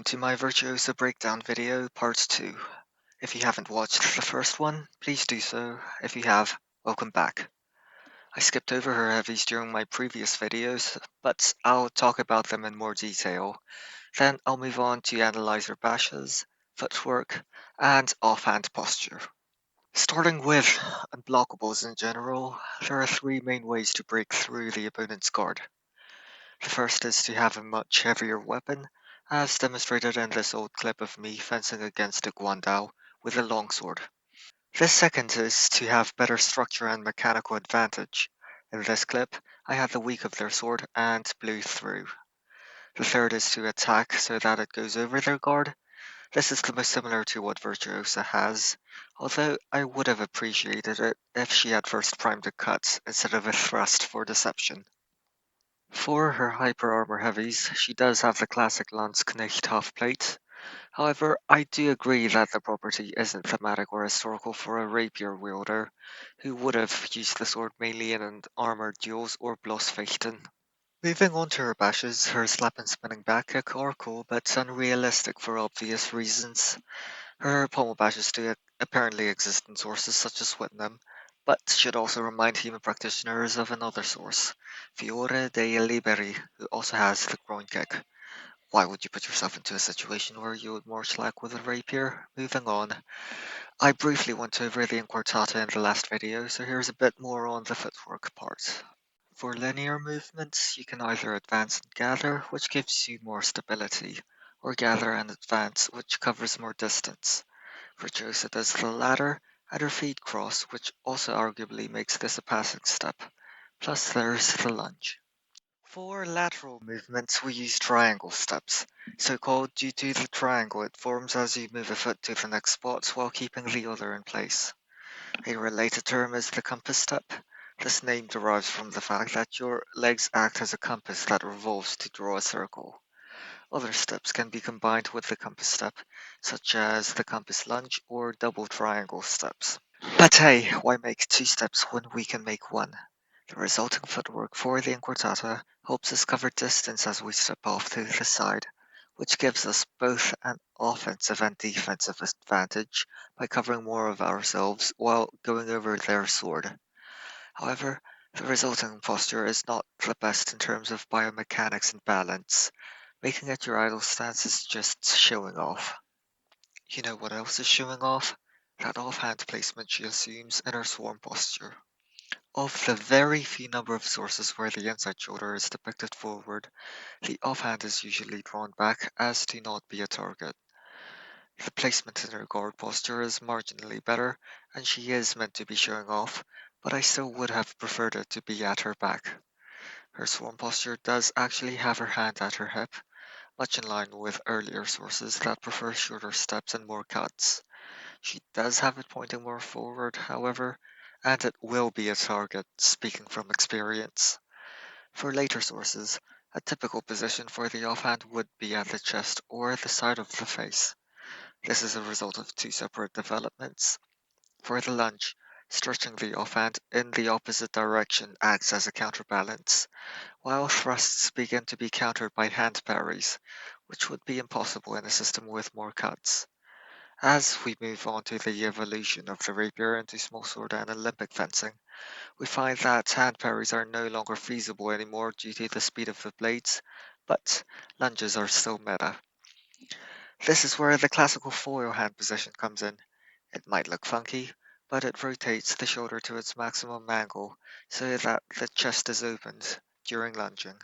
Welcome to my Virtuosa breakdown video, part 2. If you haven't watched the first one, please do so. If you have, welcome back. I skipped over her heavies during my previous videos, but I'll talk about them in more detail. Then I'll move on to analyze her bashes, footwork, and offhand posture. Starting with unblockables in general, there are three main ways to break through the opponent's guard. The first is to have a much heavier weapon, as demonstrated in this old clip of me fencing against a Guandao with a longsword. The second is to have better structure and mechanical advantage. In this clip, I had the weak of their sword and blew through. The third is to attack so that it goes over their guard. This is the most similar to what Virtuosa has, although I would have appreciated it if she had first primed a cut instead of a thrust for deception. For her hyper armor heavies, she does have the classic Landsknecht half plate. However, I do agree that the property isn't thematic or historical for a rapier wielder, who would have used the sword mainly in an armored duels or Blossfechten. Moving on to her bashes, her slap and spinning back kick are cool but unrealistic for obvious reasons. Her pommel bashes do apparently exist in sources such as Whitnam, but should also remind human practitioners of another source, Fiore dei Liberi, who also has the groin kick. Why would you put yourself into a situation where you would march like with a rapier? Moving on. I briefly went over the inquartata in the last video, so here's a bit more on the footwork part. For linear movements, you can either advance and gather, which gives you more stability, or gather and advance, which covers more distance. Virtuosa does the latter, and her feet cross, which also arguably makes this a passing step. Plus there's the lunge. For lateral movements, we use triangle steps, so called due to the triangle it forms as you move a foot to the next spot while keeping the other in place. A related term is the compass step. This name derives from the fact that your legs act as a compass that revolves to draw a circle. Other steps can be combined with the compass step, such as the compass lunge or double triangle steps. But hey, why make two steps when we can make one? The resulting footwork for the inquartata helps us cover distance as we step off to the side, which gives us both an offensive and defensive advantage by covering more of ourselves while going over their sword. However, the resulting posture is not the best in terms of biomechanics and balance. Making it your idle stance is just showing off. You know what else is showing off? That offhand placement she assumes in her swarm posture. Of the very few number of sources where the inside shoulder is depicted forward, the offhand is usually drawn back as to not be a target. The placement in her guard posture is marginally better, and she is meant to be showing off, but I still would have preferred it to be at her back. Her swarm posture does actually have her hand at her hip, much in line with earlier sources that prefer shorter steps and more cuts. She does have it pointing more forward, however, and it will be a target, speaking from experience. For later sources, a typical position for the offhand would be at the chest or the side of the face. This is a result of two separate developments. For the lunge, stretching the offhand in the opposite direction acts as a counterbalance, while thrusts begin to be countered by hand parries, which would be impossible in a system with more cuts. As we move on to the evolution of the rapier into smallsword and Olympic fencing, we find that hand parries are no longer feasible anymore due to the speed of the blades, but lunges are still meta. This is where the classical foil hand position comes in. It might look funky, but it rotates the shoulder to its maximum angle so that the chest is opened during lunging.